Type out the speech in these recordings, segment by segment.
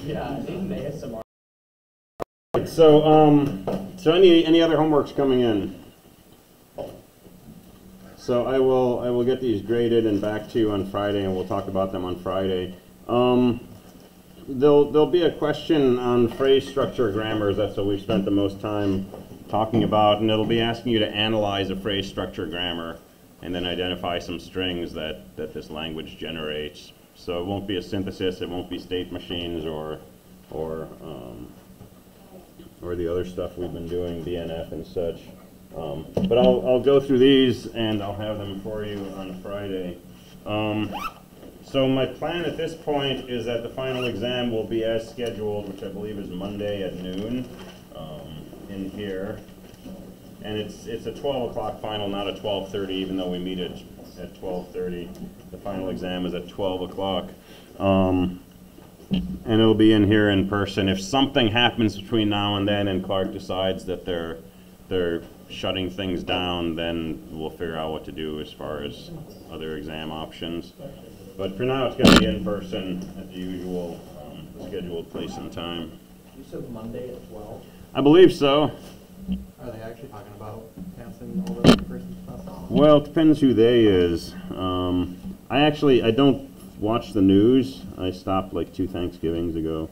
Yeah, in the ASMR. So any other homeworks coming in? So I will get these graded and back to you on Friday, and we'll talk about them on Friday. There'll be a question on phrase structure grammars. That's what we've spent the most time talking about, and it'll be asking you to analyze a phrase structure grammar and then identify some strings that this language generates. So it won't be a synthesis, it won't be state machines or the other stuff we've been doing, DNF and such. But I'll go through these and I'll have them for you on Friday. So my plan at this point is that the final exam will be as scheduled, which I believe is Monday at noon in here. And it's a 12 o'clock final, not a 12:30, even though we meet at 12:30. The final exam is at 12 o'clock. And it'll be in here in person. If something happens between now and then and Clark decides that they're shutting things down, then we'll figure out what to do as far as other exam options. But for now, it's going to be in person at the usual scheduled place and time. You said Monday at 12? I believe so. Are they actually talking about canceling all the in-person stuff? Well, it depends who they is. I don't watch the news. I stopped like 2 Thanksgivings ago.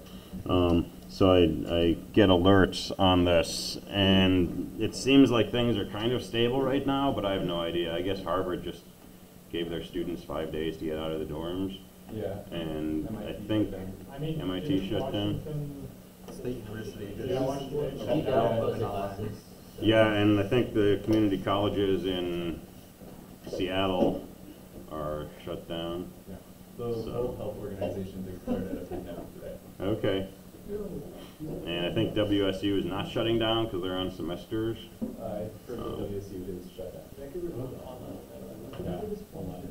So I get alerts on this, and it seems like things are kind of stable right now, but I have no idea. I guess Harvard just gave their students 5 days to get out of the dorms. Yeah. And I think MIT shut down. State University. Yeah, and I think the community colleges in Seattle are shut down. Yeah. Those World Health Organization declared it a now today. Okay. And I think WSU is not shutting down because they're on semesters. I heard that WSU is shut down. Yeah, online.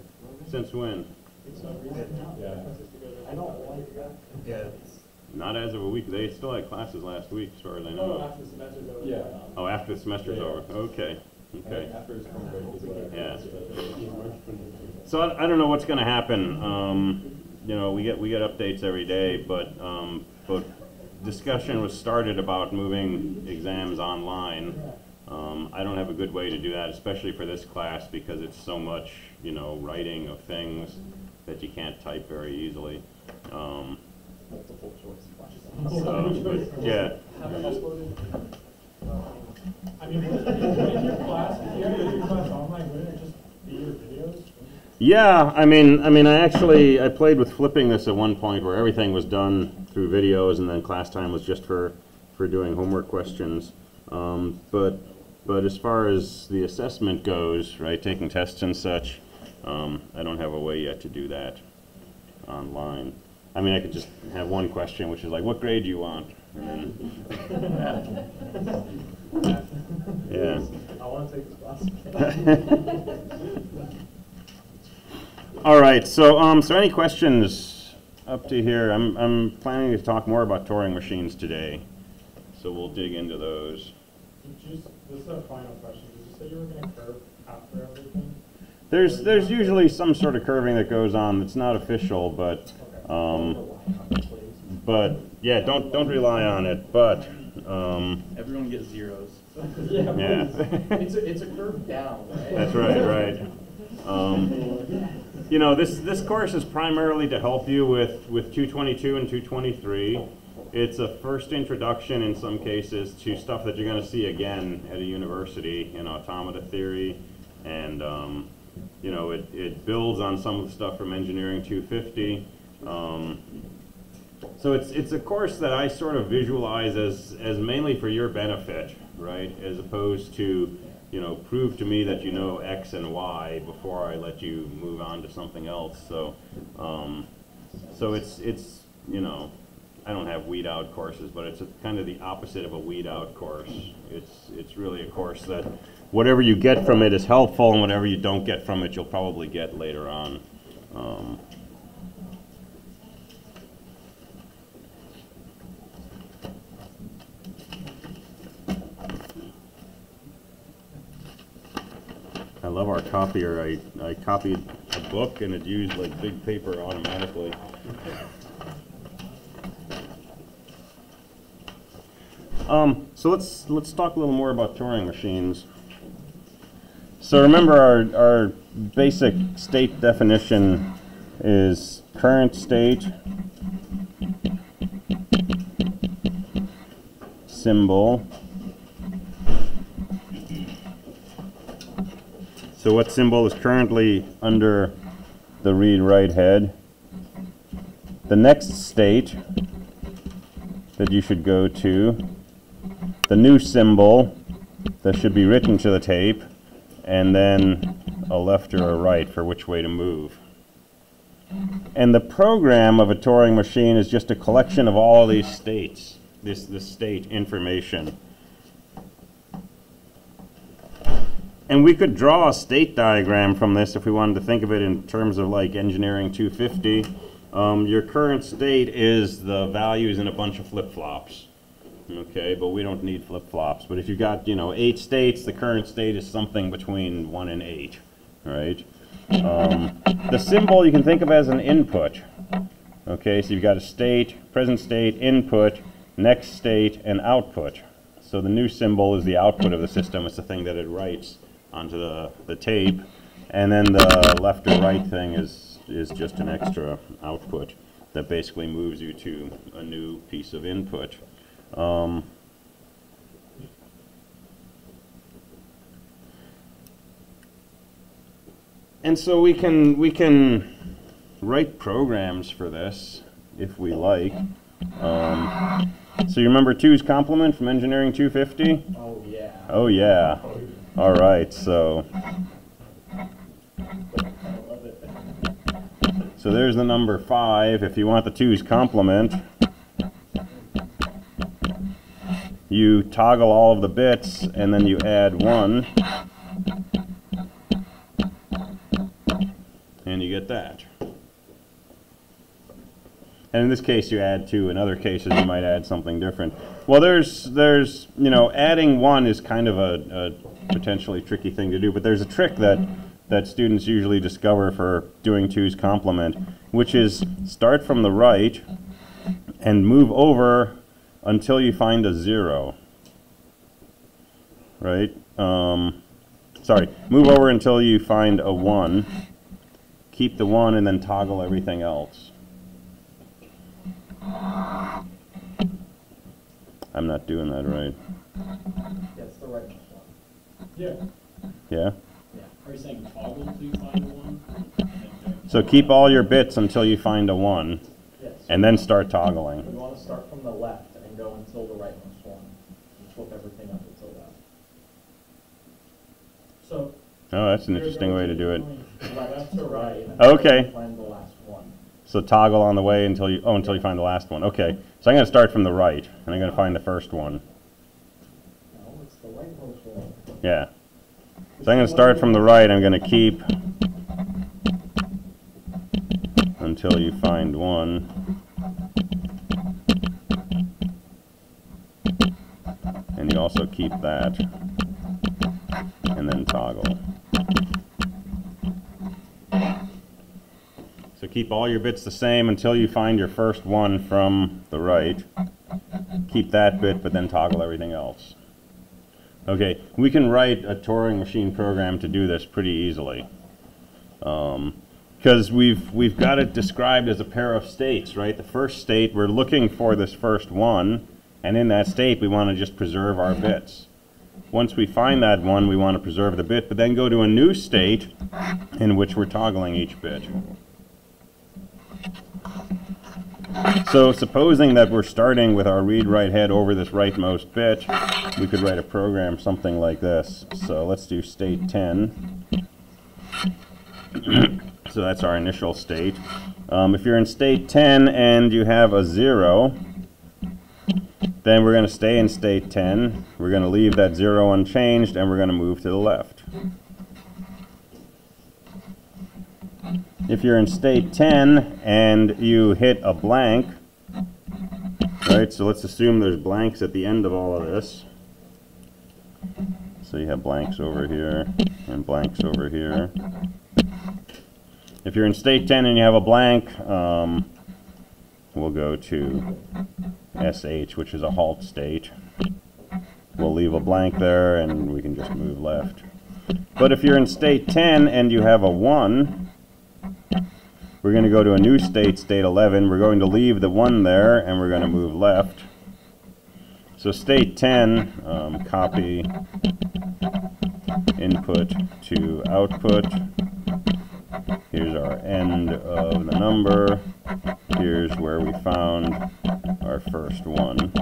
Since when? Yeah. I don't like that. Yeah. Not as of a week. They still had classes last week, as far as I know. Oh, after the semester's over. Yeah. Oh, after the semester's over. Okay. Okay. After spring break is what Yeah. So I don't know what's going to happen. You know, we get updates every day, but discussion was started about moving exams online. I don't have a good way to do that, especially for this class, because it's so much, you know, writing of things that you can't type very easily. Multiple choice questions. So, but, yeah. Have it uploaded. I mean, in your class, if you have your class online, wouldn't it just be your videos? Yeah, I mean, I played with flipping this at one point where everything was done through videos, and then class time was just for doing homework questions. But as far as the assessment goes, right, taking tests and such, I don't have a way yet to do that online. I mean, I could just have one question, which is like, what grade do you want? And then, yeah. I want to take this class. All right. So, so any questions up to here? I'm planning to talk more about Turing machines today, so we'll dig into those. This is our final question. Did you say you were going to curve after everything? There's usually some sort of curving that goes on. It's not official, but yeah, don't rely on it. But Everyone gets zeros. yeah. It's a curve down, right? That's right. You know, this course is primarily to help you with 222 and 223. It's a first introduction in some cases to stuff that you're going to see again at a university in automata theory, and you know, it builds on some of the stuff from Engineering 250. So it's a course that I sort of visualize as mainly for your benefit, right? As opposed to, you know, prove to me that you know X and Y before I let you move on to something else. So so it's you know, I don't have weed out courses, but it's kind of the opposite of a weed out course. It's really a course that whatever you get from it is helpful, and whatever you don't get from it, you'll probably get later on. I love our copier. I copied a book and it used like big paper automatically. So let's talk a little more about Turing machines. So remember our basic state definition is current state, symbol. So what symbol is currently under the read-write head? The next state that you should go to, the new symbol that should be written to the tape, and then a left or a right for which way to move. And the program of a Turing machine is just a collection of all these states, this state information. And we could draw a state diagram from this if we wanted to think of it in terms of like Engineering 250. Your current state is the values in a bunch of flip-flops. Okay, but we don't need flip-flops. But if you've got, 8 states, the current state is something between 1 and 8, right? The symbol you can think of as an input. Okay, so you've got a state, present state, input, next state, and output. So the new symbol is the output of the system. It's the thing that it writes onto the tape. And then the left or right thing is just an extra output that basically moves you to a new piece of input. And so we can write programs for this if we like. So you remember 2's complement from Engineering 250? Oh, yeah. Oh yeah. All right, so there's the number 5. If you want the 2's complement, you toggle all of the bits and then you add 1 and you get that. And in this case you add 2. In other cases you might add something different. Well, there's adding 1 is kind of a potentially tricky thing to do, but there's a trick that students usually discover for doing 2's complement, which is start from the right and move over until you find a 0. Right? Sorry, move over until you find a 1. Keep the 1 and then toggle everything else. I'm not doing that right. Yeah, it's the right one. Yeah. Yeah? Are you saying toggle until you find a 1? So keep all your bits until you find a 1, Yes. and then start toggling. We want to start from the left and go until the right one's 1. And flip everything up until that. So. Oh, that's an interesting way to do it. Left to right. And Okay. Find the last one. So toggle on the way until you find the last one. Okay. So I'm going to start from the right, and I'm going to find the first one. No, it's the right one's 1. Yeah. So I'm going to start from the right. I'm going to keep until you find 1. And you also keep that. And then toggle. So keep all your bits the same until you find your first 1 from the right. Keep that bit, but then toggle everything else. Okay, we can write a Turing machine program to do this pretty easily. Because we've got it described as a pair of states, right? The first state, we're looking for this first 1, and in that state we want to just preserve our bits. Once we find that 1, we want to preserve the bit, but then go to a new state in which we're toggling each bit. So supposing that we're starting with our read-write head over this rightmost bit, we could write a program something like this. So let's do state 10. So that's our initial state. If you're in state 10 and you have a 0, then we're going to stay in state 10. We're going to leave that 0 unchanged, and we're going to move to the left. If you're in state 10 and you hit a blank, right, so let's assume there's blanks at the end of all of this. So you have blanks over here and blanks over here. If you're in state 10 and you have a blank, we'll go to SH, which is a halt state. we'll leave a blank there and we can just move left. But if you're in state 10 and you have a 1, we're going to go to a new state, state 11. We're going to leave the 1 there and we're going to move left. So state 10, copy input to output. Here's our end of the number. Here's where we found our first 1.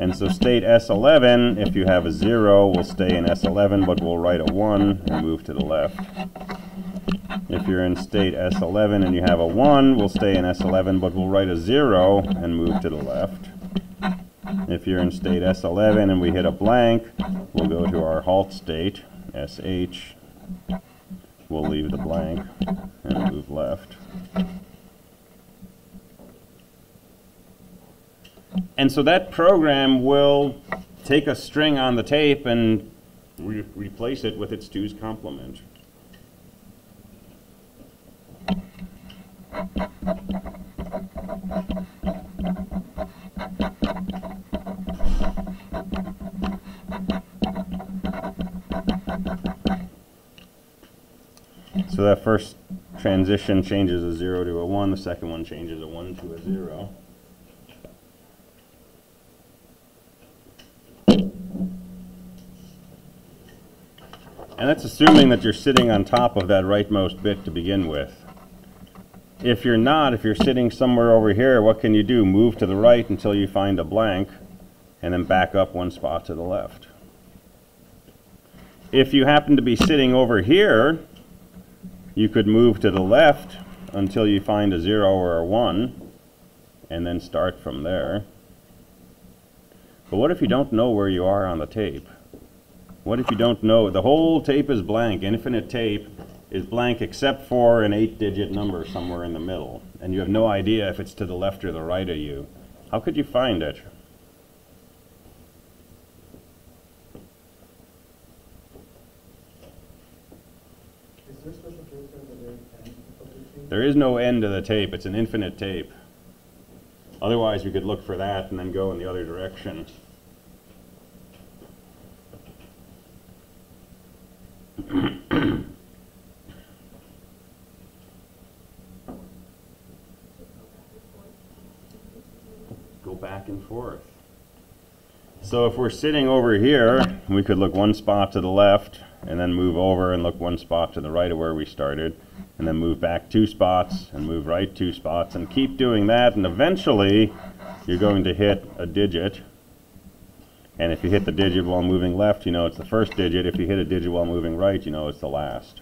And so state S11, if you have a 0, will stay in S11, but we'll write a 1 and move to the left. If you're in state S11 and you have a 1, we'll stay in S11, but we'll write a 0 and move to the left. If you're in state S11 and we hit a blank, we'll go to our halt state, SH. We'll leave the blank and move left. And so that program will take a string on the tape and replace it with its 2's complement. So that first transition changes a 0 to a 1, the second one changes a 1 to a 0. And that's assuming that you're sitting on top of that rightmost bit to begin with. If you're not, if you're sitting somewhere over here, what can you do? Move to the right until you find a blank, and then back up 1 spot to the left. If you happen to be sitting over here, you could move to the left until you find a 0 or a 1, and then start from there. But what if you don't know where you are on the tape? What if you don't know? The whole tape is blank. Infinite tape is blank except for an 8-digit number somewhere in the middle. And you have no idea if it's to the left or the right of you. How could you find it? Is there a special case at the very end of the tape? There is no end to the tape. It's an infinite tape. Otherwise, we could look for that and then go in the other direction. Go back and forth. So if we're sitting over here, we could look 1 spot to the left and then move over and look 1 spot to the right of where we started, and then move back 2 spots and move right 2 spots and keep doing that, and eventually you're going to hit a digit. And if you hit the digit while moving left, you know it's the first digit. If you hit a digit while moving right, you know it's the last.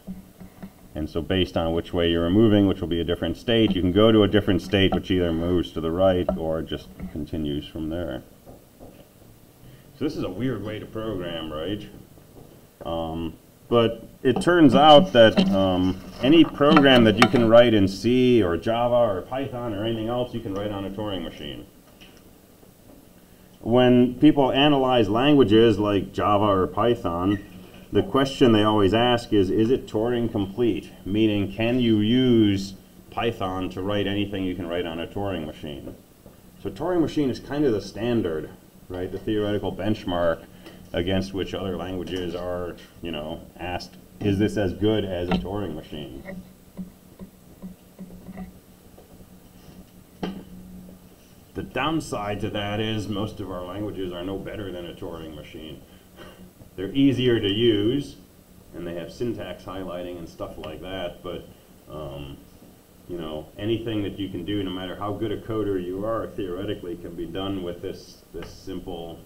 And so based on which way you're moving, which will be a different state, you can go to a different state which either moves to the right or just continues from there. So this is a weird way to program, right? But it turns out that any program that you can write in C or Java or Python or anything else, you can write on a Turing machine. When people analyze languages like Java or Python, the question they always ask is it Turing complete? Meaning, can you use Python to write anything you can write on a Turing machine? So Turing machine is kind of the standard, right? The theoretical benchmark against which other languages are, you know, asked, is this as good as a Turing machine? The downside to that is most of our languages are no better than a Turing machine. They're easier to use, and they have syntax highlighting and stuff like that, but you know, anything that you can do, no matter how good a coder you are, theoretically can be done with this simple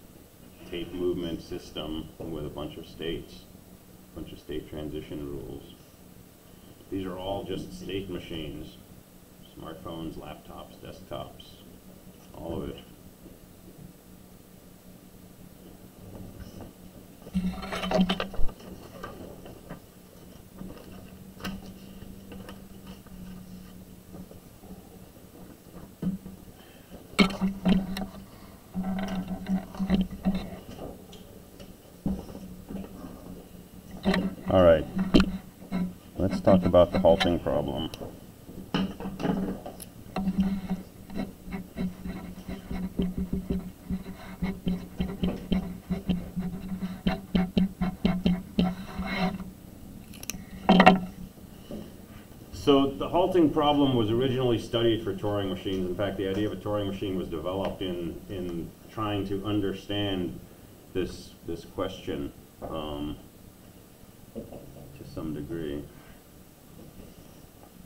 tape movement system with a bunch of states, a bunch of state transition rules. These are all just state machines, smartphones, laptops, desktops. All of it. All right. Let's talk about the halting problem. halting problem was originally studied for Turing machines. In fact, the idea of a Turing machine was developed in trying to understand this question to some degree.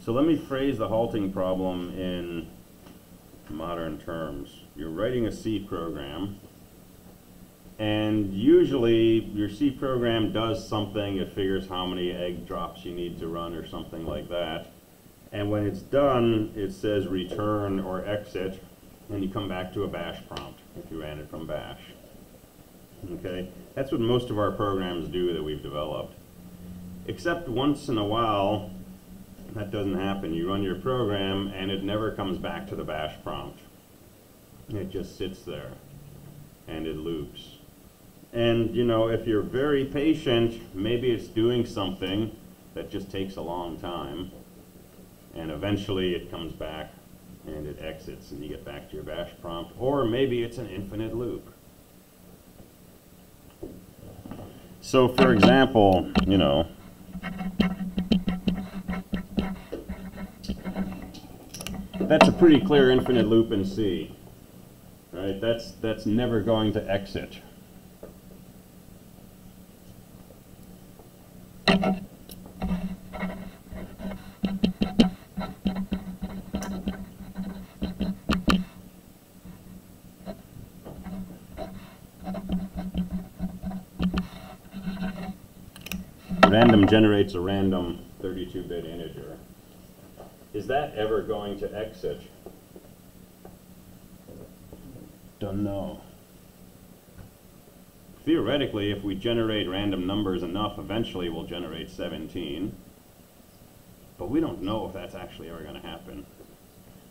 So let me phrase the halting problem in modern terms. You're writing a C program, and usually your C program does something. It figures how many egg drops you need to run or something like that. And when it's done, it says return or exit, and you come back to a bash prompt if you ran it from bash. Okay? That's what most of our programs do that we've developed. Except once in a while, that doesn't happen. You run your program, and it never comes back to the bash prompt. It just sits there, and it loops. And, you know, if you're very patient, maybe it's doing something that just takes a long time, and eventually it comes back, and it exits, and you get back to your bash prompt. Or maybe it's an infinite loop. So, for example, you know, that's a pretty clear infinite loop in C, right? That's never going to exit. Random generates a random 32-bit integer. Is that ever going to exit? Don't know. Theoretically, if we generate random numbers enough, eventually we'll generate 17. But we don't know if that's actually ever going to happen.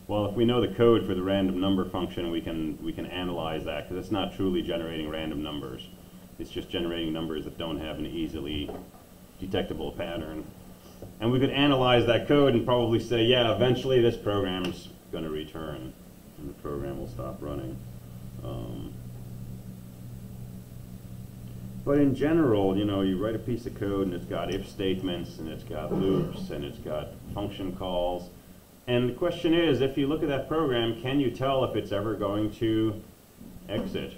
Well, if we know the code for the random number function, we can analyze that, because it's not truly generating random numbers. It's just generating numbers that don't have an easily detectable pattern. And we could analyze that code and probably say, yeah, eventually this program's going to return, and the program will stop running. But in general, you know, you write a piece of code and it's got if statements, and it's got loops, and it's got function calls. And the question is, if you look at that program, can you tell if it's ever going to exit?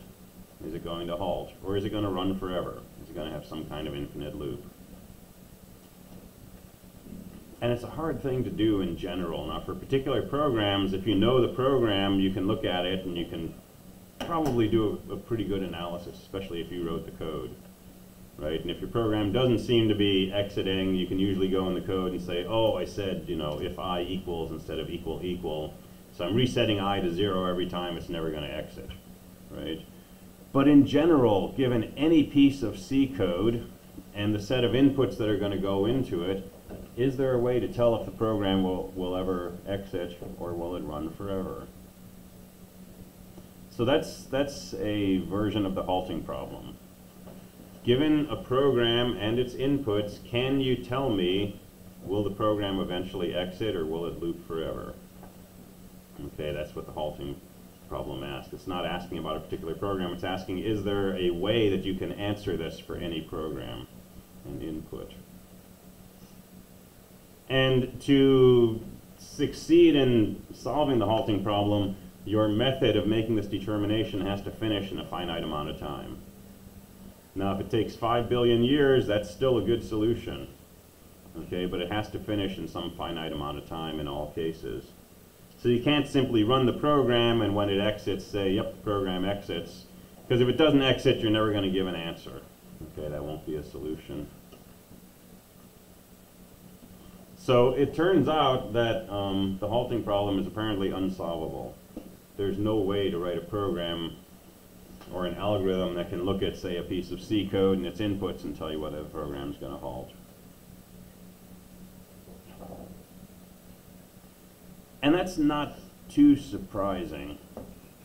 Is it going to halt? Or is it going to run forever? Is it going to have some kind of infinite loop? And it's a hard thing to do in general. Now, for particular programs, if you know the program, you can look at it and you can probably do a pretty good analysis, especially if you wrote the code, right? And if your program doesn't seem to be exiting, you can usually go in the code and say, oh, I said, you know, if I equals instead of equal equal, so I'm resetting I to 0 every time, it's never going to exit, right? But in general, given any piece of C code and the set of inputs that are going to go into it, is there a way to tell if the program will ever exit, or will it run forever? So that's a version of the halting problem. Given a program and its inputs, can you tell me, will the program eventually exit, or will it loop forever? Okay, that's what the halting problem asks. It's not asking about a particular program. It's asking, is there a way that you can answer this for any program and input? And to succeed in solving the halting problem, your method of making this determination has to finish in a finite amount of time. Now, if it takes 5 billion years, that's still a good solution. Okay, but it has to finish in some finite amount of time in all cases. So you can't simply run the program and when it exits say, yep, the program exits. Because if it doesn't exit, you're never going to give an answer. Okay, that won't be a solution. So it turns out that the halting problem is apparently unsolvable. There's no way to write a program or an algorithm that can look at, say, a piece of C code and its inputs and tell you whether the program's going to halt. And that's not too surprising,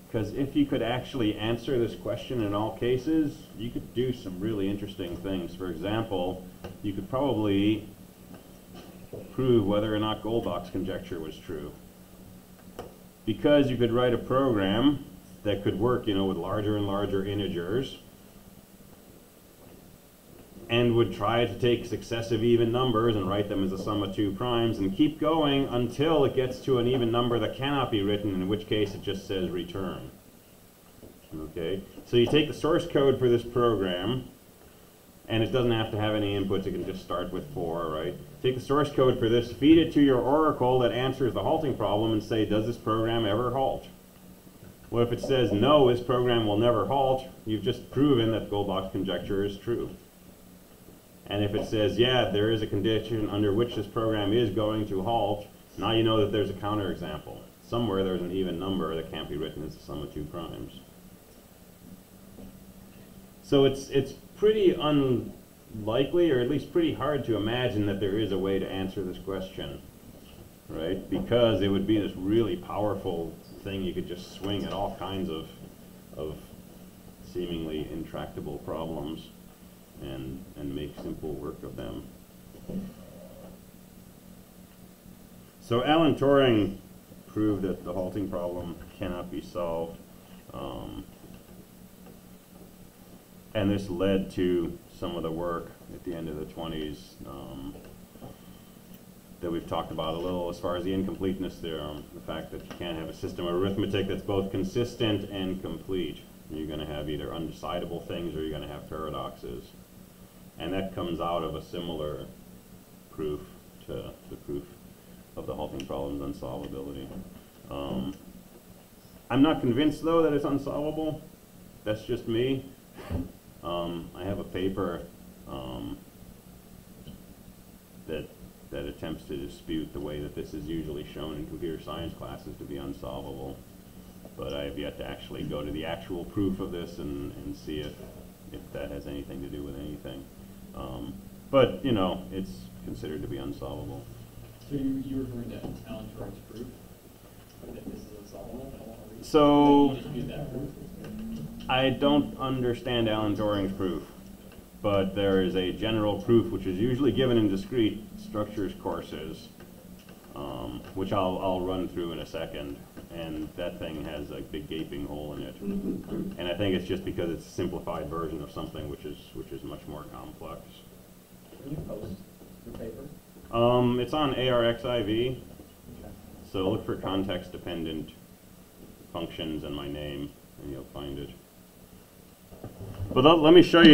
because if you could actually answer this question in all cases, you could do some really interesting things. For example, you could probably prove whether or not Goldbach's conjecture was true. Because you could write a program that could work, you know, with larger and larger integers, and would try to take successive even numbers and write them as a sum of two primes and keep going until it gets to an even number that cannot be written, in which case it just says return. Okay, so you take the source code for this program, and it doesn't have to have any inputs, it can just start with 4, right? Take the source code for this, feed it to your oracle that answers the halting problem, and say, does this program ever halt? Well, if it says no, this program will never halt, you've just proven that the Goldbach's conjecture is true. And if it says, yeah, there is a condition under which this program is going to halt, now you know that there's a counterexample. Somewhere there's an even number that can't be written as the sum of two primes. So it's pretty unlikely, or at least pretty hard to imagine that there is a way to answer this question, right? Because it would be this really powerful thing you could just swing at all kinds of seemingly intractable problems and make simple work of them. So Alan Turing proved that the halting problem cannot be solved. And this led to some of the work at the end of the 20s that we've talked about a little as far as the Incompleteness Theorem, the fact that you can't have a system of arithmetic that's both consistent and complete. You're going to have either undecidable things or you're going to have paradoxes. And that comes out of a similar proof to the proof of the halting problem's unsolvability. I'm not convinced, though, that it's unsolvable. That's just me. I have a paper that attempts to dispute the way that this is usually shown in computer science classes to be unsolvable. But I have yet to actually go to the actual proof of this and see if that has anything to do with anything. But, you know, it's considered to be unsolvable. So you referring to Alan Turing's proof that this is unsolvable? So, You dispute that proof? I don't understand Alan Turing's proof, but there is a general proof which is usually given in discrete structures courses, which I'll run through in a second, and that thing has a big gaping hole in it. And I think it's just because it's a simplified version of something which is much more complex. Can you post your paper? It's on Arxiv, so look for context-dependent functions and my name, and you'll find it. But let me show you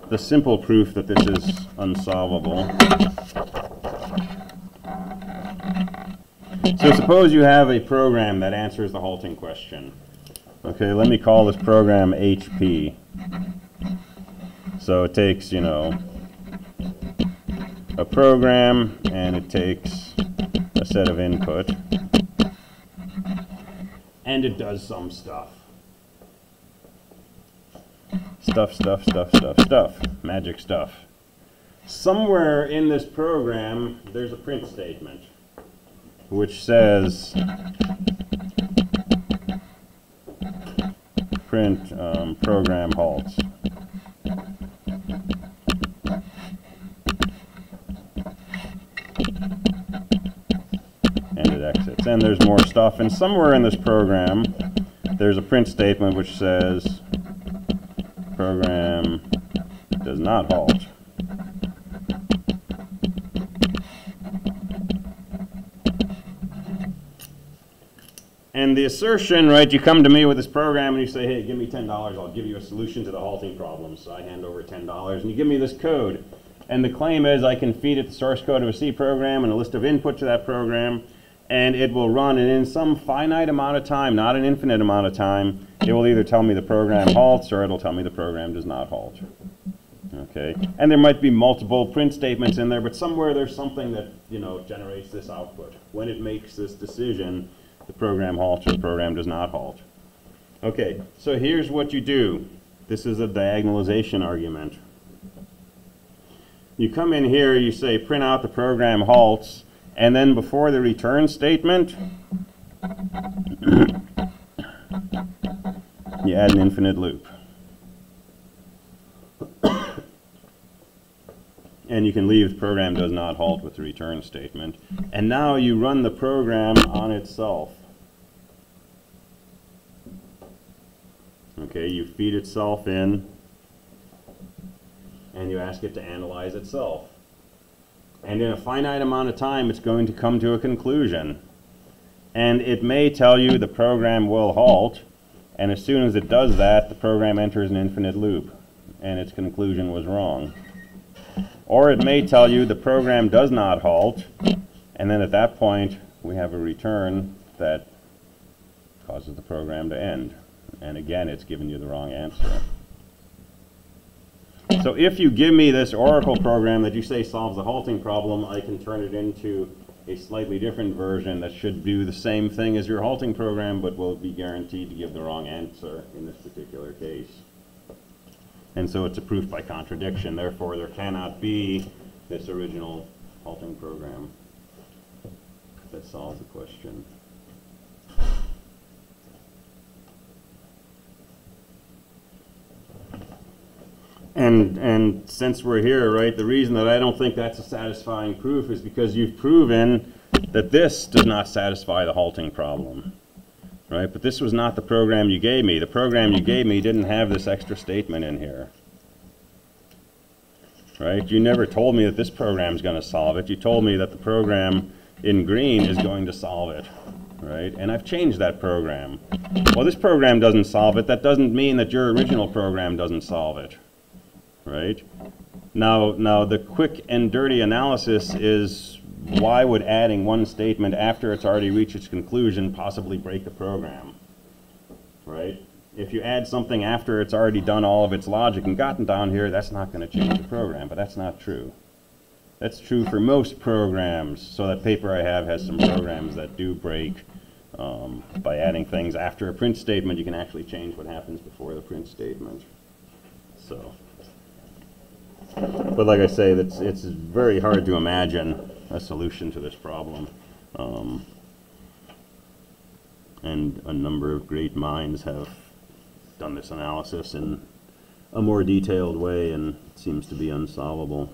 the simple proof that this is unsolvable. So suppose you have a program that answers the halting question. Okay, let me call this program HP. So it takes, you know, a program, and it takes a set of input, and it does some stuff. Stuff, magic stuff. Somewhere in this program, there's a print statement which says print program halts. And it exits. And there's more stuff. And somewhere in this program, there's a print statement which says program does not halt. And the assertion, right, you come to me with this program and you say, hey, give me $10, I'll give you a solution to the halting problem. So I hand over $10 and you give me this code. And the claim is I can feed it the source code of a C program and a list of input to that program, and it will run, and in some finite amount of time, not an infinite amount of time, it will either tell me the program halts or it'll tell me the program does not halt. Okay, and there might be multiple print statements in there, but somewhere there's something that, you know, generates this output. When it makes this decision, the program halts or the program does not halt. Okay, so here's what you do. This is a diagonalization argument. You come in here, you say print out the program halts, and then before the return statement, you add an infinite loop. And you can leave the program does not halt with the return statement. And now you run the program on itself. Okay, you feed itself in and you ask it to analyze itself. And in a finite amount of time, it's going to come to a conclusion. And it may tell you the program will halt, and as soon as it does that, the program enters an infinite loop, and its conclusion was wrong. Or it may tell you the program does not halt, and then at that point, we have a return that causes the program to end. And again, it's given you the wrong answer. So if you give me this Oracle program that you say solves the halting problem, I can turn it into a slightly different version that should do the same thing as your halting program, but will be guaranteed to give the wrong answer in this particular case. And so it's a proof by contradiction. Therefore, there cannot be this original halting program that solves the question. And since we're here, right, the reason that I don't think that's a satisfying proof is because you've proven that this does not satisfy the halting problem, right? But this was not the program you gave me. The program you gave me didn't have this extra statement in here, right? You never told me that this program is going to solve it. You told me that the program in green is going to solve it, right? And I've changed that program. Well, this program doesn't solve it. That doesn't mean that your original program doesn't solve it. Right? Now the quick and dirty analysis is, why would adding one statement after it's already reached its conclusion possibly break the program? Right? If you add something after it's already done all of its logic and gotten down here, that's not going to change the program, but that's not true. That's true for most programs. So that paper I have has some programs that do break by adding things after a print statement. You can actually change what happens before the print statement. So. But like I say, it's very hard to imagine a solution to this problem. And a number of great minds have done this analysis in a more detailed way, and it seems to be unsolvable.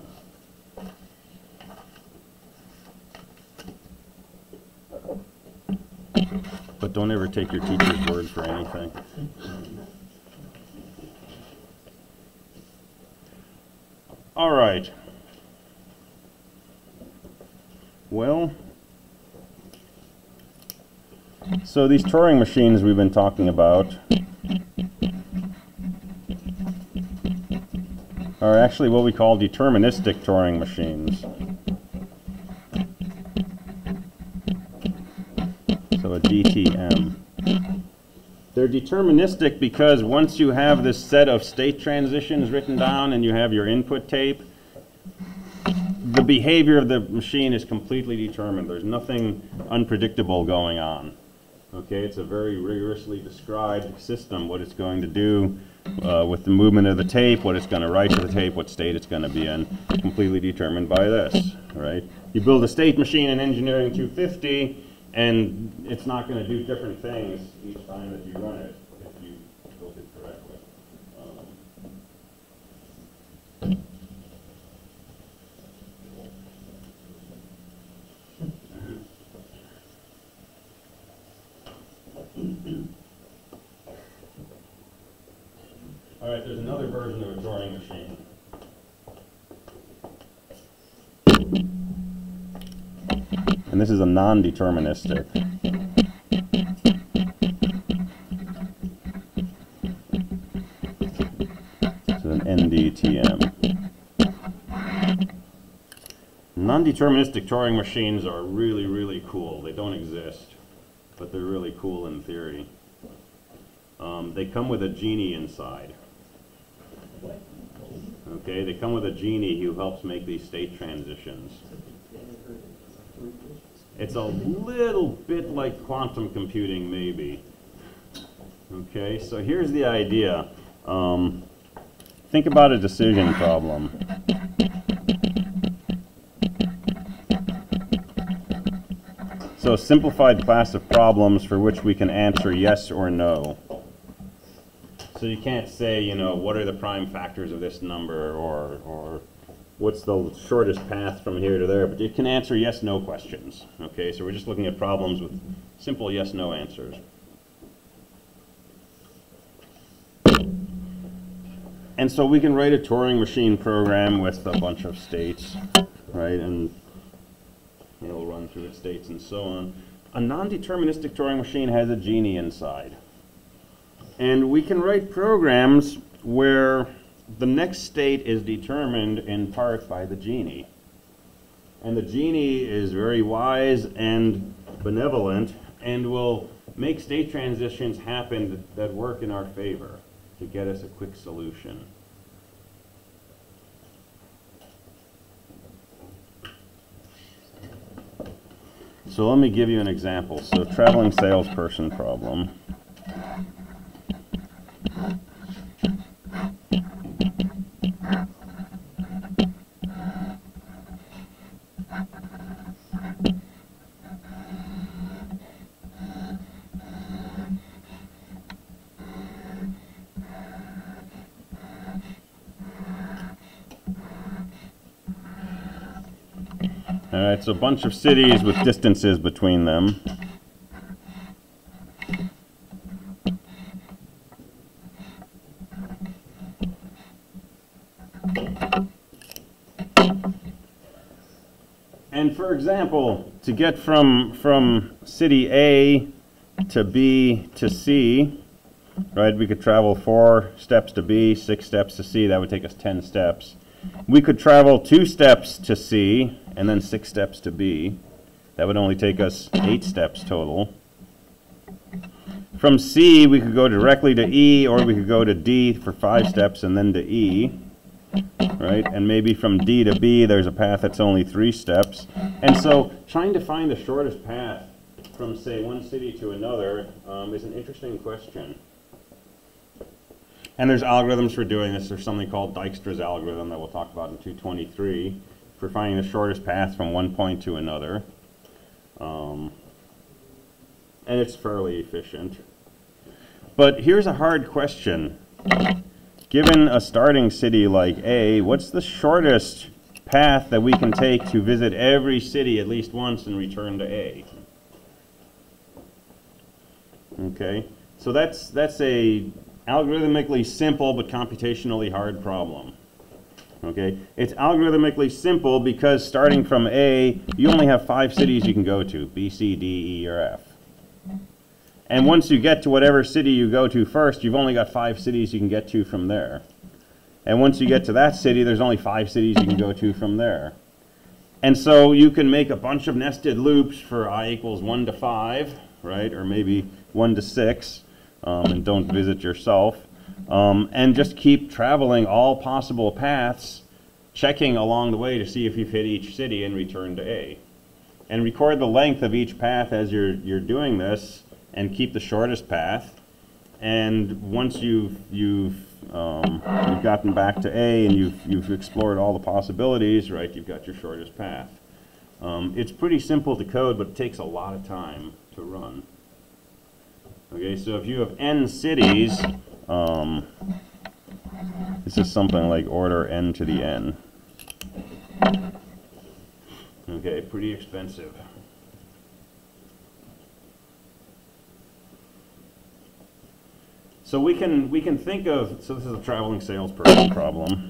But don't ever take your teacher's word for anything. All right. Well, so these Turing machines we've been talking about are actually what we call deterministic Turing machines. So a DTM. They're deterministic because once you have this set of state transitions written down and you have your input tape, the behavior of the machine is completely determined. There's nothing unpredictable going on. Okay, it's a very rigorously described system, what it's going to do with the movement of the tape, what it's going to write to the tape, what state it's going to be in, completely determined by this, right? You build a state machine in Engineering 250, and it's not going to do different things each time that you run it if you build it correctly. All right, there's another version of a Turing machine. And this is a non-deterministic. This is an NDTM. Non-deterministic Turing machines are really, really cool. They don't exist, but they're really cool in theory. They come with a genie inside. Okay, they come with a genie who helps make these state transitions. It's a little bit like quantum computing, maybe. Okay, so here's the idea. Think about a decision problem. So a simplified class of problems for which we can answer yes or no. So you can't say, you know, what are the prime factors of this number, or what's the shortest path from here to there, but you can answer yes-no questions. Okay, so we're just looking at problems with simple yes-no answers. And so we can write a Turing machine program with a bunch of states, right? And it'll run through its states and so on. A non-deterministic Turing machine has a genie inside. And we can write programs where the next state is determined in part by the genie. And the genie is very wise and benevolent and will make state transitions happen that work in our favor to get us a quick solution. So let me give you an example. So traveling salesperson problem. All right, so a bunch of cities with distances between them. And for example, to get from city A to B to C, right, we could travel 4 steps to B, 6 steps to C. That would take us 10 steps. We could travel 2 steps to C and then 6 steps to B. That would only take us 8 steps total. From C, we could go directly to E, or we could go to D for 5 steps and then to E, right? And maybe from D to B, there's a path that's only 3 steps. And so trying to find the shortest path from, say, one city to another is an interesting question. And there's algorithms for doing this. There's something called Dijkstra's algorithm that we'll talk about in 223 for finding the shortest path from one point to another. And it's fairly efficient. But here's a hard question. Given a starting city like A, what's the shortest path that we can take to visit every city at least once and return to A? Okay, so that's a algorithmically simple but computationally hard problem. Okay, it's algorithmically simple because starting from A, you only have 5 cities you can go to, B, C, D, E, or F. And once you get to whatever city you go to first, you've only got 5 cities you can get to from there. And once you get to that city, there's only 5 cities you can go to from there. And so you can make a bunch of nested loops for I equals 1 to 5, right, or maybe 1 to 6. And don't visit yourself, and just keep traveling all possible paths, checking along the way to see if you've hit each city and return to A. And record the length of each path as you're doing this, and keep the shortest path. And once you've gotten back to A and you've explored all the possibilities, right, you've got your shortest path. It's pretty simple to code, but it takes a lot of time to run. Okay, so if you have n cities, this is something like order n to the n. Okay, pretty expensive. So we can think of, so this is a traveling salesperson problem.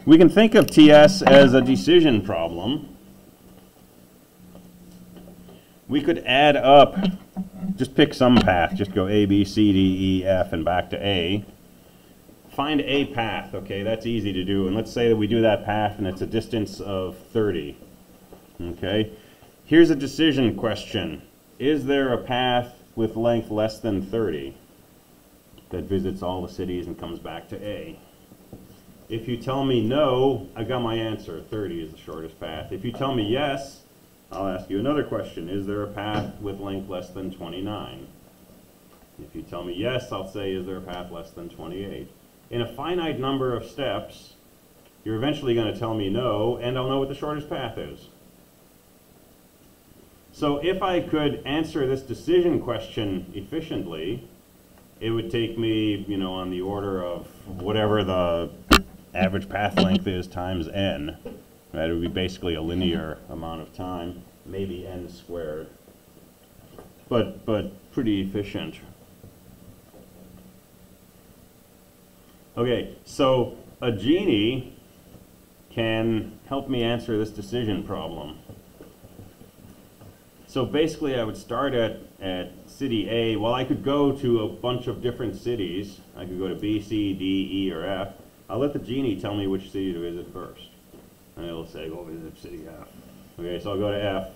We can think of TS as a decision problem. We could add up, just pick some path, just go A, B, C, D, E, F, and back to A. Find a path, okay, that's easy to do. And let's say that we do that path and it's a distance of 30. Okay, here's a decision question. Is there a path with length less than 30 that visits all the cities and comes back to A? If you tell me no, I got my answer. 30 is the shortest path. If you tell me yes, I'll ask you another question. Is there a path with length less than 29? If you tell me yes, I'll say, is there a path less than 28? In a finite number of steps, you're eventually going to tell me no, and I'll know what the shortest path is. So if I could answer this decision question efficiently, it would take me, you know, on the order of whatever the average path length is times n. Right? It would be basically a linear amount of time, maybe n squared. But pretty efficient. Okay, so a genie can help me answer this decision problem. So basically I would start at city A. Well, I could go to a bunch of different cities. I could go to B, C, D, E, or F. I'll let the genie tell me which city to visit first. And it'll say, go visit city F. Okay, so I'll go to F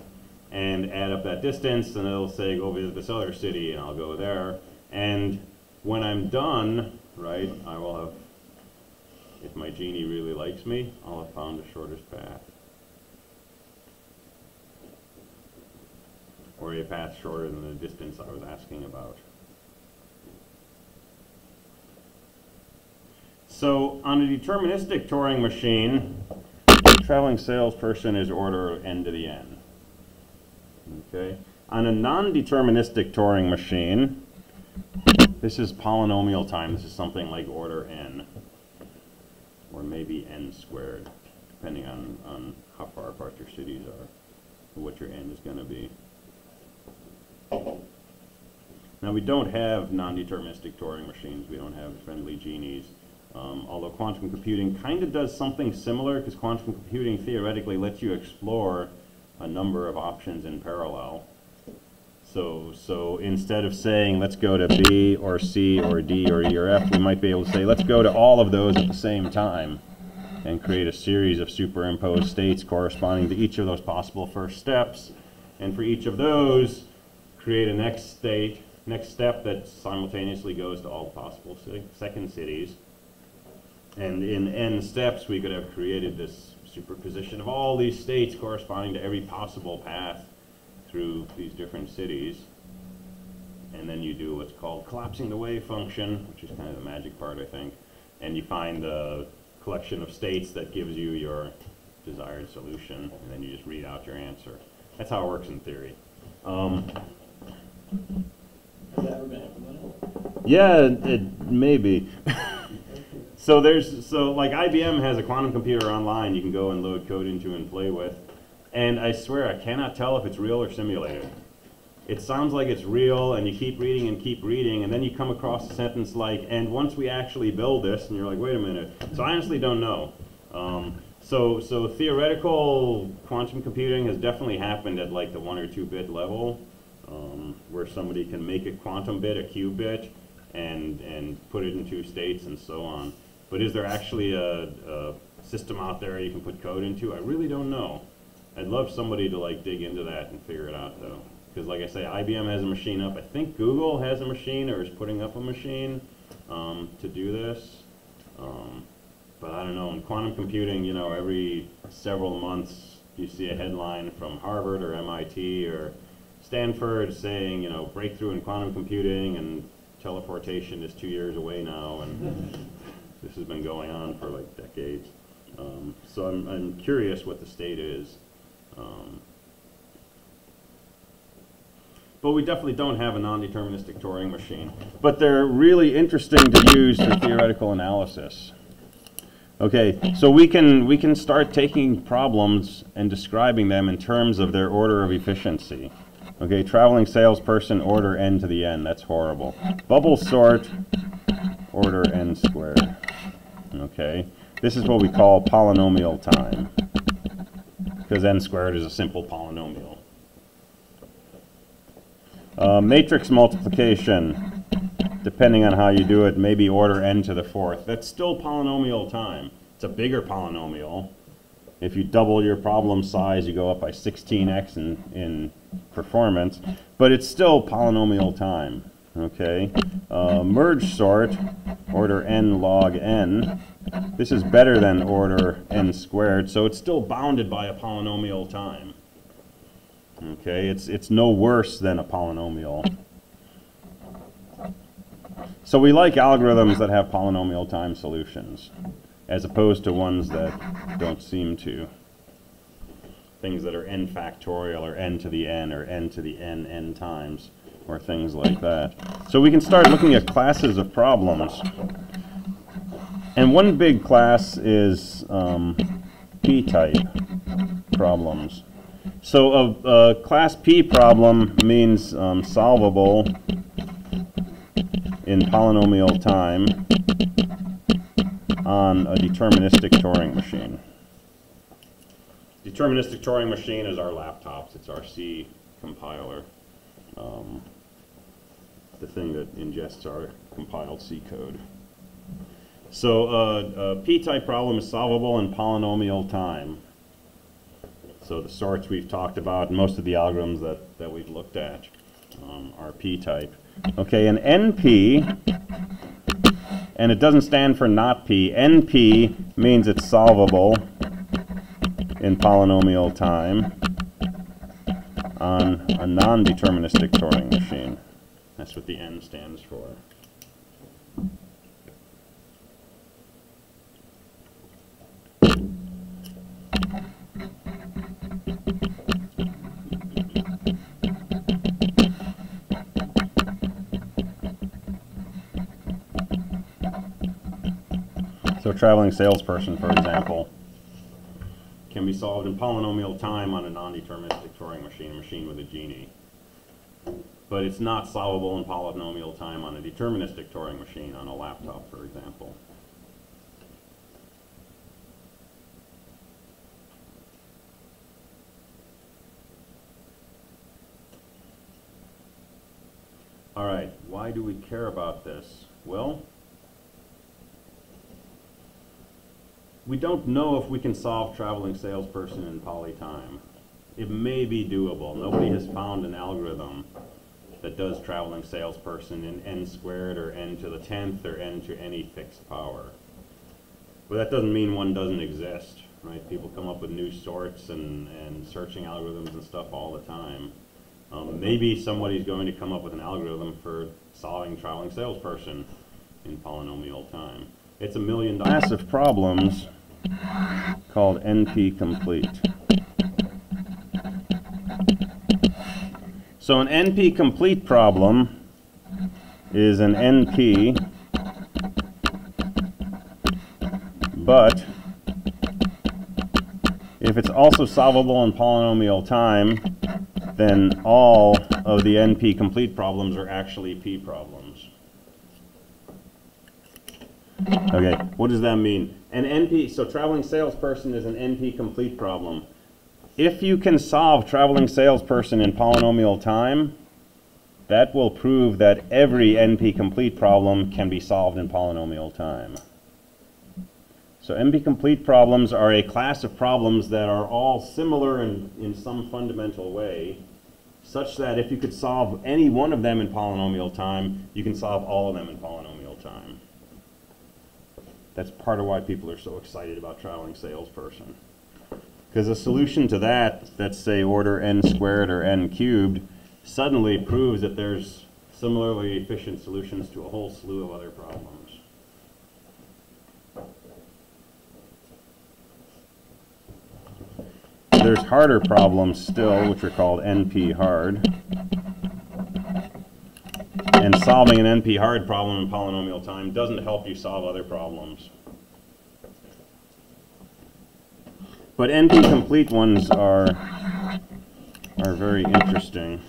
and add up that distance, and it'll say, go visit this other city, and I'll go there. And when I'm done, right, I will have, if my genie really likes me, I'll have found the shortest path. Or a path shorter than the distance I was asking about. So on a deterministic Turing machine, the traveling salesperson is order n to the n. Okay. On a non-deterministic Turing machine, this is polynomial time. This is something like order n, or maybe n squared, depending on how far apart your cities are, what your n is going to be. Now we don't have non-deterministic Turing machines. We don't have friendly genies. Although quantum computing kind of does something similar, because quantum computing theoretically lets you explore a number of options in parallel. So instead of saying let's go to B or C or D or E or F, we might be able to say let's go to all of those at the same time and create a series of superimposed states corresponding to each of those possible first steps. And for each of those, create a next step that simultaneously goes to all possible second cities. And in n steps, we could have created this superposition of all these states corresponding to every possible path through these different cities. And then you do what's called collapsing the wave function, which is kind of the magic part, I think. And you find the collection of states that gives you your desired solution, and then you just read out your answer. That's how it works in theory. Has that ever been implemented? Yeah, maybe. So like IBM has a quantum computer online you can go and load code into and play with. And I swear I cannot tell if it's real or simulated. It sounds like it's real, and you keep reading, and then you come across a sentence like, and once we actually build this, and you're like, wait a minute. So I honestly don't know. So theoretical quantum computing has definitely happened at like the 1 or 2 bit level, where somebody can make a quantum bit, a qubit, and put it in 2 states and so on. But is there actually a system out there you can put code into? I really don't know. I'd love somebody to like dig into that and figure it out though. Because like I say, IBM has a machine up. I think Google has a machine or is putting up a machine to do this. But I don't know, in quantum computing, you know, every several months you see a headline from Harvard or MIT or Stanford saying, you know, breakthrough in quantum computing and teleportation is 2 years away now, and this has been going on for like decades. So I'm curious what the state is. But we definitely don't have a non-deterministic Turing machine. But they're really interesting to use for theoretical analysis. Okay, so we can start taking problems and describing them in terms of their order of efficiency. Okay, traveling salesperson, order n to the n. That's horrible. Bubble sort, order n squared. Okay, this is what we call polynomial time, because n squared is a simple polynomial. Matrix multiplication, depending on how you do it, maybe order n to the 4th. That's still polynomial time. It's a bigger polynomial. If you double your problem size, you go up by 16x in performance, but it's still polynomial time. Okay, merge sort, order n log n. This is better than order n squared, so it's still bounded by a polynomial time. Okay, it's no worse than a polynomial. So we like algorithms that have polynomial time solutions, as opposed to ones that don't seem to. Things that are n factorial or n to the n or n to the n times, or things like that. So we can start looking at classes of problems. And one big class is p-type problems. So a class P problem means solvable in polynomial time on a deterministic Turing machine. Deterministic Turing machine is our laptops. It's our C compiler, the thing that ingests our compiled C code. So a p-type problem is solvable in polynomial time. So the sorts we've talked about, most of the algorithms that we've looked at are p-type. Okay, and NP, and it doesn't stand for not p. NP means it's solvable in polynomial time on a non-deterministic Turing machine. That's what the N stands for. So a traveling salesperson, for example, can be solved in polynomial time on a non-deterministic Turing machine, a machine with a genie. But it's not solvable in polynomial time on a deterministic Turing machine, on a laptop, for example. All right, why do we care about this? Well, we don't know if we can solve traveling salesperson in poly time. It may be doable. Nobody has found an algorithm that does traveling salesperson in n squared or n to the 10th or n to any fixed power. But that doesn't mean one doesn't exist, right? People come up with new sorts and searching algorithms and stuff all the time. Maybe somebody's going to come up with an algorithm for solving traveling salesperson in polynomial time. It's a $1 million class of problems called NP-complete. So an NP-complete problem is an NP, but if it's also solvable in polynomial time, then all of the NP-complete problems are actually P problems. Okay, what does that mean? An NP, so traveling salesperson is an NP-complete problem. If you can solve traveling salesperson in polynomial time, that will prove that every NP-complete problem can be solved in polynomial time. So NP-complete problems are a class of problems that are all similar in some fundamental way, such that if you could solve any one of them in polynomial time, you can solve all of them in polynomial time. That's part of why people are so excited about traveling salesperson. Because a solution to that, that's say order n squared or n cubed, suddenly proves that there's similarly efficient solutions to a whole slew of other problems. There's harder problems still, which are called NP hard. And solving an NP hard problem in polynomial time doesn't help you solve other problems. But NP complete ones are very interesting.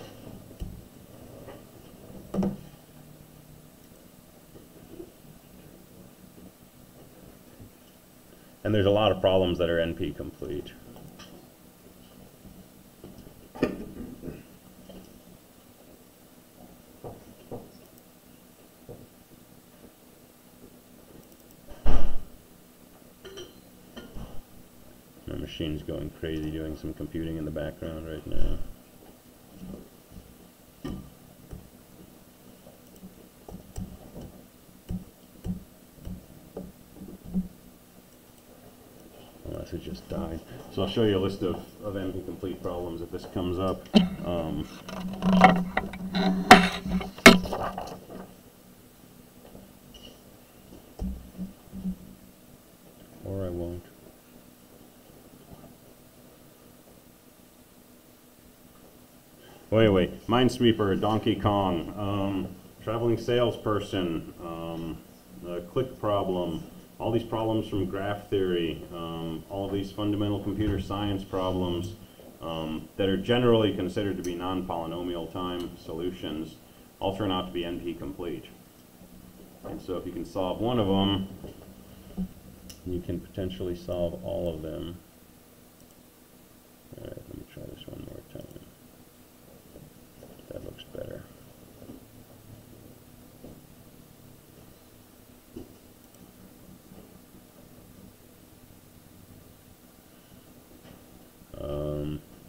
And there's a lot of problems that are NP complete. My machine's going crazy doing some computing in the background right now. Unless it just died. So I'll show you a list of NP-complete problems if this comes up. Or I won't. Wait. Minesweeper, Donkey Kong, traveling salesperson, click problem, all these problems from graph theory, all of these fundamental computer science problems that are generally considered to be non-polynomial time solutions all turn out to be NP-complete. And so if you can solve one of them, you can potentially solve all of them. All right, let me try this one more time. That looks better.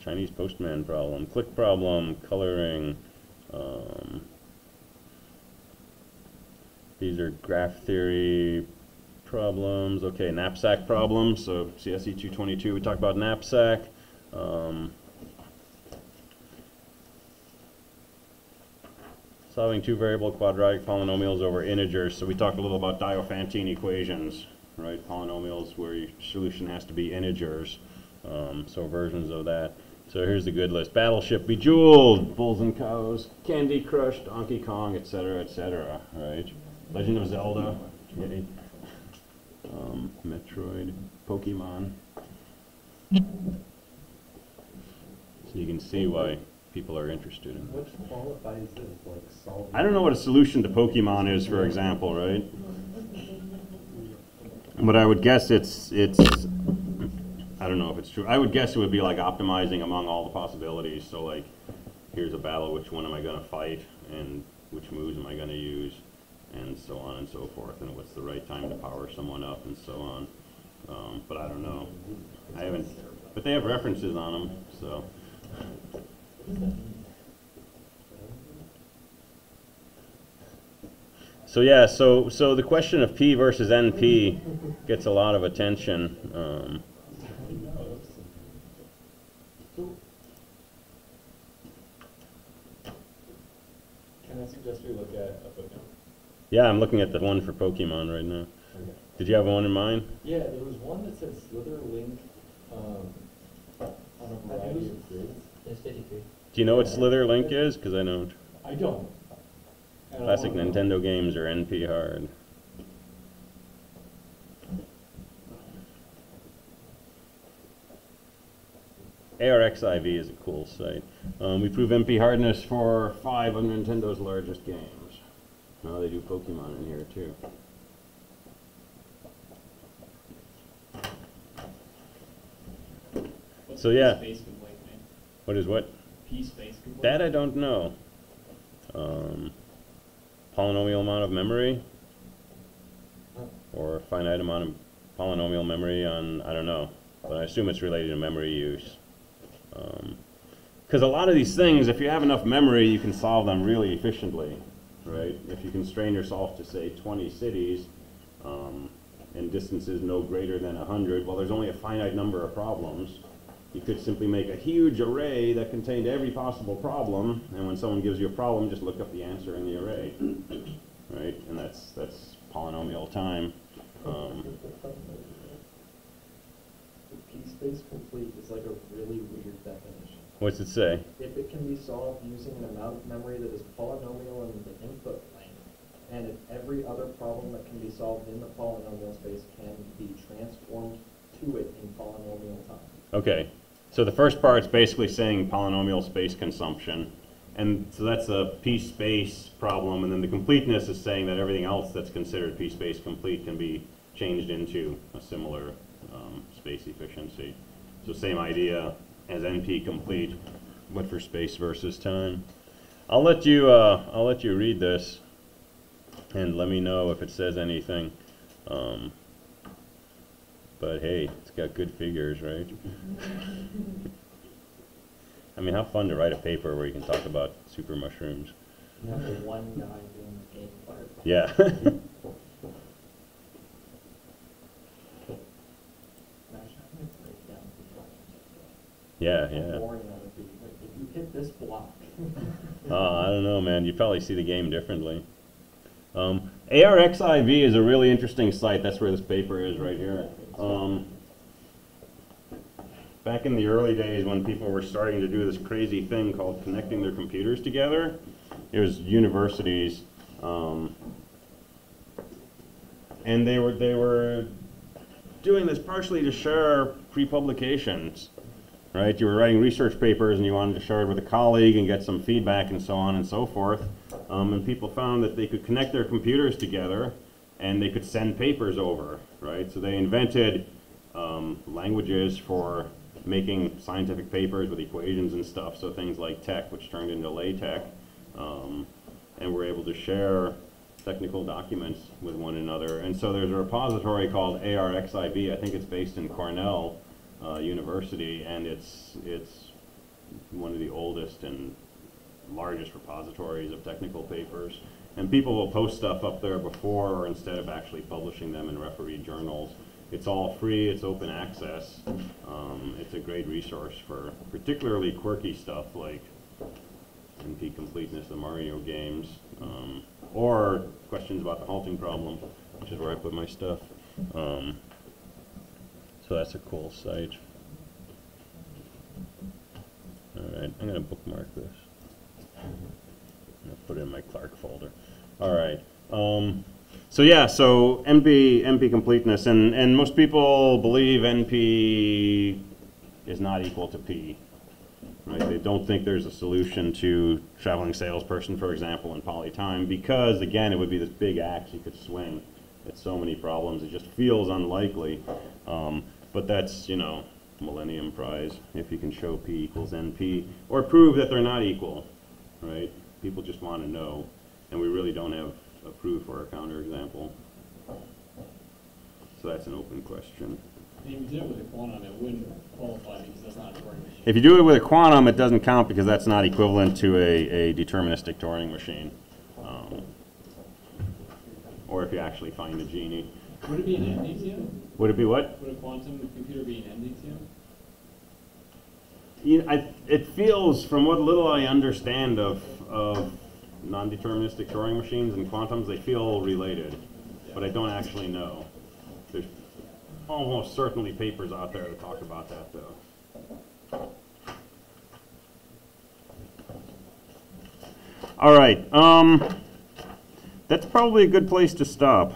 Chinese postman problem, click problem, coloring. These are graph theory problems. Okay, knapsack problems. So CSE 222, we talked about knapsack. Solving two variable quadratic polynomials over integers. So we talked a little about Diophantine equations, right? Polynomials where your solution has to be integers. So versions of that. So here's the good list. Battleship Bejeweled, Bulls and Cows, Candy Crush, Donkey Kong, etc., right? Legend of Zelda, yay. Metroid, Pokemon. So you can see why people are interested in this. Which qualifies as like solving? I don't know what a solution to Pokemon is, for example, right? But I would guess it's I don't know if it's true. I would guess it would be like optimizing among all the possibilities. So like, here's a battle, which one am I going to fight, and which moves am I going to use, and so on and so forth, and what's the right time to power someone up, and so on. But I don't know. I haven't, but they have references on them, so. So yeah, so the question of P versus NP gets a lot of attention. Can I suggest we look at a footnote? Yeah, I'm looking at the one for Pokemon right now. Okay. Did you have one in mind? Yeah, there was one that said Slither Link on a variety of grids. There's 53. Do you know what Slither Link is? Because I don't. I don't. And I Classic wanna know. Nintendo games are NP hard. Arxiv is a cool site. We prove NP hardness for 5 of Nintendo's largest games. Now they do Pokemon in here too. What's So yeah. P-space complete mean? What is what? P-space complete? That I don't know. Polynomial amount of memory? Or finite amount of polynomial memory on, I don't know. But I assume it's related to memory use. Because a lot of these things, if you have enough memory, you can solve them really efficiently, right? If you constrain yourself to, say, 20 cities, and distances no greater than 100, well, there's only a finite number of problems. You could simply make a huge array that contained every possible problem, and when someone gives you a problem, just look up the answer in the array, right? And that's polynomial time. P-space complete is like a really weird definition. What's it say? If it can be solved using an amount of memory that is polynomial in the input length, and if every other problem that can be solved in the polynomial space can be transformed to it in polynomial time. Okay, so the first part's basically saying polynomial space consumption, and so that's a p-space problem, and then the completeness is saying that everything else that's considered p-space complete can be changed into a similar space efficiency. So same idea as NP complete, but for space versus time. I'll let you read this, and let me know if it says anything. But hey, it's got good figures, right? I mean, how fun to write a paper where you can talk about super mushrooms. You have the one guy doing the game part. Yeah. Imagine having to break down the problems. Yeah, How yeah. boring that would be. Like, if you hit this block. I don't know, man. You probably see the game differently. Arxiv is a really interesting site. That's where this paper is right here. Back in the early days when people were starting to do this crazy thing called connecting their computers together, it was universities, and they were doing this partially to share pre-publications, right? You were writing research papers and you wanted to share it with a colleague and get some feedback and so on and so forth. And people found that they could connect their computers together and they could send papers over, right? So they invented languages for making scientific papers with equations and stuff, so things like TeX, which turned into LaTeX, and we're able to share technical documents with one another. And so there's a repository called Arxiv. I think it's based in Cornell University, and it's one of the oldest and largest repositories of technical papers. And people will post stuff up there before or instead of actually publishing them in referee journals. It's all free, it's open access. It's a great resource for particularly quirky stuff like Incompleteness, the Mario games, or questions about the halting problem, which is where I put my stuff. So that's a cool site. All right, I'm gonna bookmark this. I'm gonna put it in my Clark folder. All right. So yeah, so NP completeness, and most people believe NP is not equal to P. Right? They don't think there's a solution to traveling salesperson, for example, in polytime, because again, it would be this big axe you could swing at so many problems. It just feels unlikely. But that's, you know, Millennium Prize, if you can show P equals NP, or prove that they're not equal, right? People just want to know, and we really don't have a proof or a counterexample. So that's an open question. If you did it with a quantum, it wouldn't qualify because that's not a Turing machine. If you do it with a quantum, it doesn't count because that's not equivalent to a deterministic Turing machine. Or if you actually find a genie. Would it be an NDTM? Would it be what? Would a quantum computer be an NDTM? It feels, from what little I understand of non-deterministic Turing machines and quantums, they feel related, but I don't actually know. There's almost certainly papers out there that talk about that, though. All right, that's probably a good place to stop.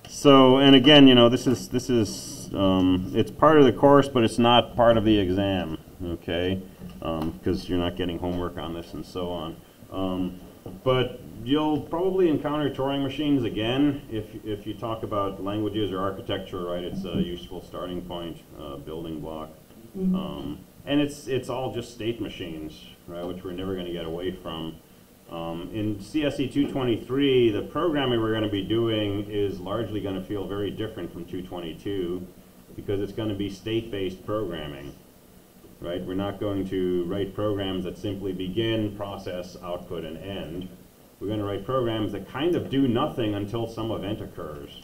So, and again, you know, this is it's part of the course, but it's not part of the exam, okay? Because you're not getting homework on this and so on. But you'll probably encounter Turing machines again if you talk about languages or architecture, right? It's a useful starting point, building block. And it's all just state machines, right, which we're never going to get away from. In CSE 223, the programming we're going to be doing is largely going to feel very different from 222 because it's going to be state-based programming, right? We're not going to write programs that simply begin, process, output, and end. We're going to write programs that kind of do nothing until some event occurs.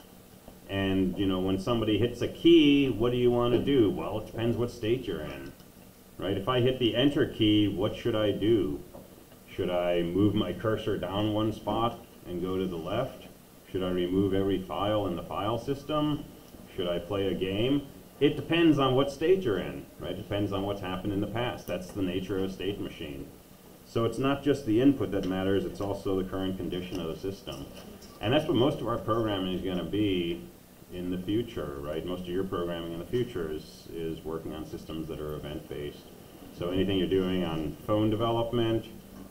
And, you know, when somebody hits a key, what do you want to do? Well, it depends what state you're in, right? If I hit the enter key, what should I do? Should I move my cursor down one spot and go to the left? Should I remove every file in the file system? Should I play a game? It depends on what state you're in, right? It depends on what's happened in the past. That's the nature of a state machine. So it's not just the input that matters, it's also the current condition of the system. And that's what most of our programming is going to be in the future, right? Most of your programming in the future is working on systems that are event-based. So anything you're doing on phone development,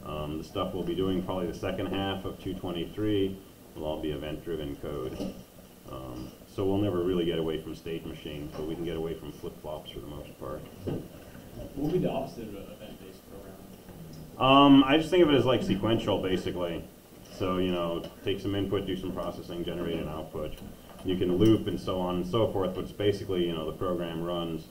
the stuff we'll be doing probably the second half of 223 will all be event-driven code. So we'll never really get away from state machines, but we can get away from flip-flops for the most part. What would be the opposite of event-based programming? I just think of it as like sequential, basically. So, you know, take some input, do some processing, generate an output. You can loop and so on and so forth, but it's basically, you know, the program runs.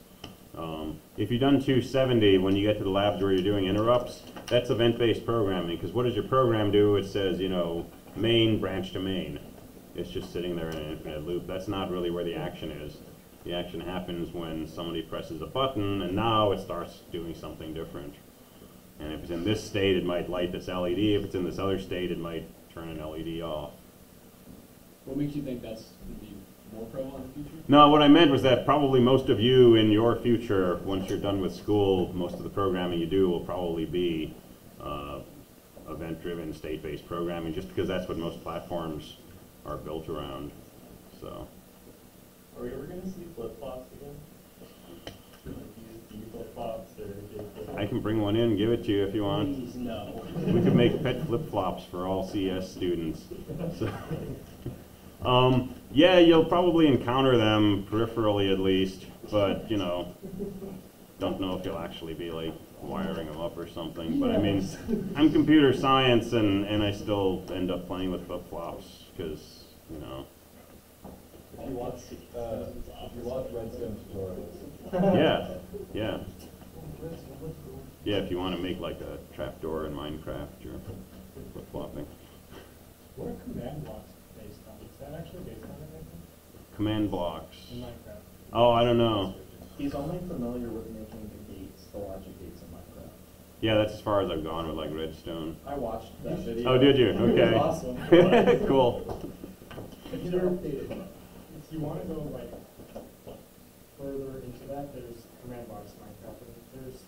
If you've done 270, when you get to the labs where you're doing interrupts, that's event-based programming, because what does your program do? It says, you know, main, branch to main. It's just sitting there in an infinite loop. That's not really where the action is. The action happens when somebody presses a button, and now it starts doing something different. And if it's in this state, it might light this LED. If it's in this other state, it might turn an LED off. What makes you think that's going to be more prevalent in the future? No, what I meant was that probably most of you in your future, once you're done with school, most of the programming you do will probably be event-driven, state-based programming, just because that's what most platforms are built around. So. Are we ever going to see flip-flops again? Like flip-flops or I can bring one in and give it to you if you want. Please, no. We could make pet flip-flops for all CS students. So Yeah, you'll probably encounter them peripherally at least, but, don't know if you'll actually be like wiring them up or something. But I mean, I'm computer science and I still end up playing with flip-flops because, If you watch Redstone tutorials. Yeah. Yeah, if you want to make like a trapdoor in Minecraft, you're flip-flopping. What are command blocks based on? Is that actually based on anything? Command blocks. In Minecraft? Oh, I don't know. He's only familiar with making the gates, the logic gates in Minecraft. Yeah, that's as far as I've gone with like redstone. I watched that video. Oh, did you? Okay. It was awesome. Cool. If you want to go like further into that, there's command blocks in Minecraft. And there's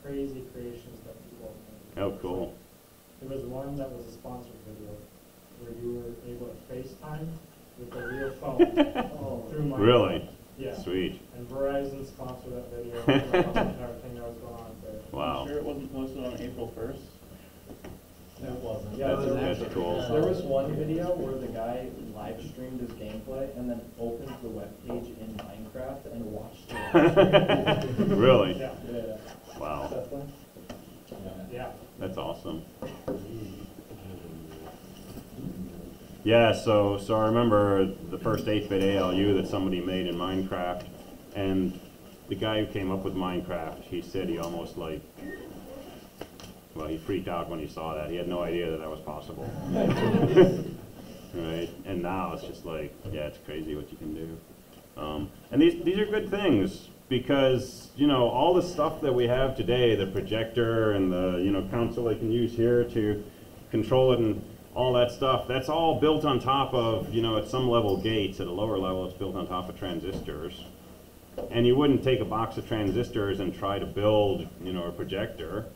crazy creations that people have made. Oh, cool. There was one that was a sponsored video where you were able to FaceTime with a real phone through Minecraft. Really? Yeah. Sweet. And Verizon sponsored that video and everything that was going on there. Wow. Sure it wasn't posted on April 1st? It wasn't. Yeah, That's cool. There was one video where the guy live streamed his gameplay and then opened the web page in Minecraft and watched it. Really? Yeah. Yeah. Wow. Yeah. That's awesome. Yeah, so I remember the first 8-bit ALU that somebody made in Minecraft, and the guy who came up with Minecraft, he said he almost he freaked out when he saw that. He had no idea that was possible. Right? And now it's just like, yeah, it's crazy what you can do. And these are good things because, all the stuff that we have today, the projector and the, console I can use here to control it and all that stuff, that's all built on top of, at some level gates. At a lower level, it's built on top of transistors. And you wouldn't take a box of transistors and try to build, a projector.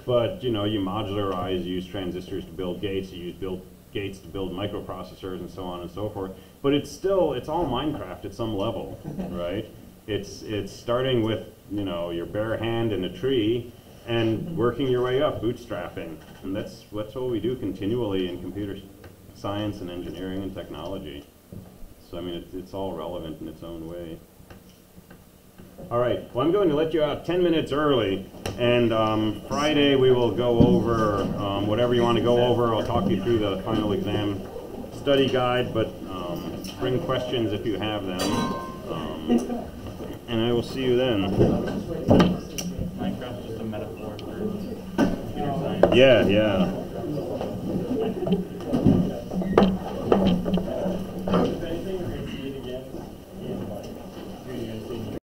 But, you modularize, use transistors to build gates, you use gates to build microprocessors and so on and so forth. But it's all Minecraft at some level, right? It's starting with, your bare hand in a tree and working your way up, bootstrapping. And that's what we do continually in computer science and engineering and technology. So, I mean, it's all relevant in its own way. All right, well, I'm going to let you out 10 minutes early, and Friday we will go over whatever you want to go over. I'll talk you through the final exam study guide, but bring questions if you have them, and I will see you then. Minecraft's just a metaphor for computer science. Yeah.